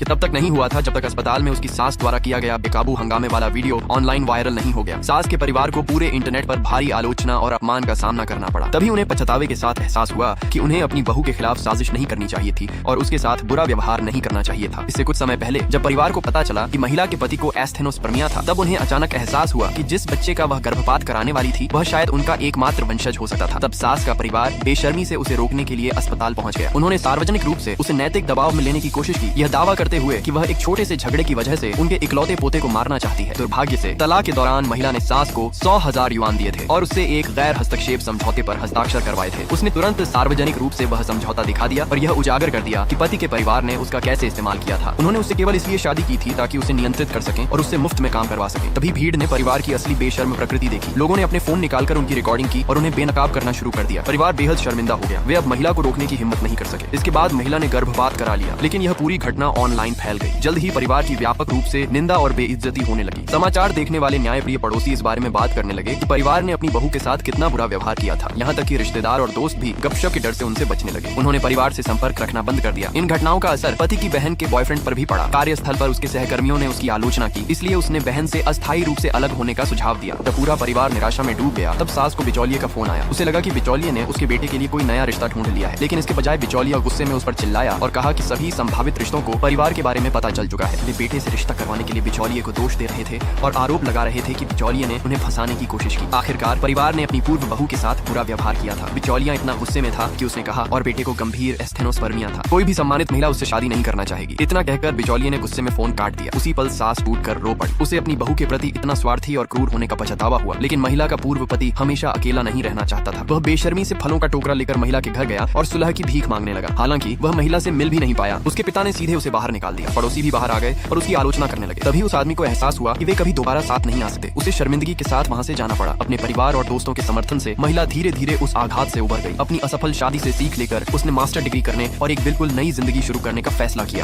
कि तब तक नहीं हुआ था जब तक अस्पताल में उसकी सास द्वारा किया गया बेकाबू हंगामे वाला वीडियो ऑनलाइन वायरल नहीं हो गया। सास के परिवार को पूरे इंटरनेट पर भारी आलोचना और अपमान का सामना करना पड़ा। तभी उन्हें पछतावे के साथ एहसास हुआ कि उन्हें अपनी बहू के खिलाफ साजिश नहीं करनी चाहिए थी और उसके साथ बुरा व्यवहार नहीं करना चाहिए था। इससे कुछ समय पहले जब परिवार को पता चला कि महिला के पति को एस्थेनोस्पर्मिया था, तब उन्हें अचानक एहसास हुआ कि जिस बच्चे का वह गर्भपात कराने वाली थी वह शायद उनका एकमात्र वंशज हो सकता था। तब सास का परिवार बेशर्मी से उसे रोकने के लिए अस्पताल पहुंच गया। उन्होंने सार्वजनिक रूप से उसे नैतिक दबाव में लेने की कोशिश की, यह दावा करते हुए कि वह एक छोटे से झगड़े की वजह से उनके इकलौते पोते को मारना चाहती है। दुर्भाग्य से तलाक के दौरान महिला ने सास को 100,000 युआन दिए थे और उससे एक गैर हस्तक्षेप समझौते पर हस्ताक्षर करवाए थे। उसने तुरंत सार्वजनिक रूप से वह समझौता दिखा दिया और यह उजागर कर दिया कि पति के परिवार ने उसका कैसे इस्तेमाल किया था। उन्होंने उससे केवल इसलिए शादी की थी ताकि उसे नियंत्रित कर सकें और उससे मुफ्त में काम करवा सकें। तभी भीड़ ने परिवार की असली बेशर्म प्रकृति देखी। लोगों ने अपने फोन निकालकर उनकी रिकॉर्डिंग की और उन्हें बेनकाब करना शुरू कर दिया। परिवार बेहद शर्मिंदा हो गया। वे अब महिला को रोकने की हिम्मत नहीं कर सके। इसके बाद महिला ने गर्भपात करा लिया, लेकिन यह पूरी घटना ऑनलाइन फैल गई। जल्द ही परिवार की व्यापक रूप से निंदा और बेइज्जती होने लगी। समाचार देखने वाले न्यायप्रिय पड़ोसी इस बारे में बात करने लगे कि परिवार ने अपनी बहू के साथ कितना बुरा व्यवहार किया था। यहाँ तक कि रिश्तेदार और दोस्त भी गपशप के डर से उनसे बचने लगे। उन्होंने परिवार से संपर्क रखना बंद कर दिया। इन घटनाओं का असर पति की बहन के बॉयफ्रेंड पर भी पड़ा। कार्यस्थल पर उसके सहकर्मियों ने उसकी आलोचना की, इसलिए उसने बहन से अस्थायी रूप से अलग होने का सुझाव दिया। जब पूरा परिवार निराशा में डूब गया, तब सास को बिचौलिए का फोन आया। उसे लगा कि बिचौलिए ने उसके बेटे के लिए कोई नया रिश्ता ढूंढ लिया है, लेकिन इसके बजाय बिचौलिया गुस्से में उस पर चिल्लाया और कहा कि सभी संभावित रिश्तों को परिवार के बारे में पता चल चुका है। वे बेटे से रिश्ता करवाने के लिए बिचौलिए को दोष दे रहे थे और आरोप लगा रहे थे कि बिचौलिए ने उन्हें फंसाने की कोशिश की। आखिरकार परिवार ने अपनी पूर्व बहू के साथ बुरा व्यवहार किया था। बिचौलिया इतना गुस्से में था कि उसने कहा और बेटे को गंभीर एस्थेनोस्पर्मिया था। कोई भी सम्मानित महिला उससे शादी नहीं करना चाहेगी। इतना कहकर बिचौलिए ने गुस्से में फोन काट दिया। उसी पल सास टूटकर रो पड़ी। उसे अपनी बहू के प्रति इतना स्वार्थी और क्रूर होने का पछतावा हुआ। लेकिन महिला का पूर्व पति हमेशा अकेला नहीं रहना चाहता था। वह बेशर्मी से फलों का टोकरा लेकर महिला के घर गया और सुलह की भीख मांगने लगा। हालांकि वह महिला से मिल भी नहीं पाया। उसके पिता ने सीधे उसे बाहर निकाल दिया। पड़ोसी भी बाहर आ गए और उसकी आलोचना करने लगे। तभी उस आदमी को एहसास हुआ कि वे कभी दोबारा साथ नहीं आ सकते। उसे शर्मिंदगी के साथ वहाँ से जाना पड़ा। अपने परिवार और दोस्तों के समर्थन से महिला धीरे धीरे उस आघात से उबर गई। अपनी असफल शादी से सीख लेकर उसने मास्टर डिग्री करने और एक बिल्कुल नई जिंदगी शुरू करने का फैसला किया।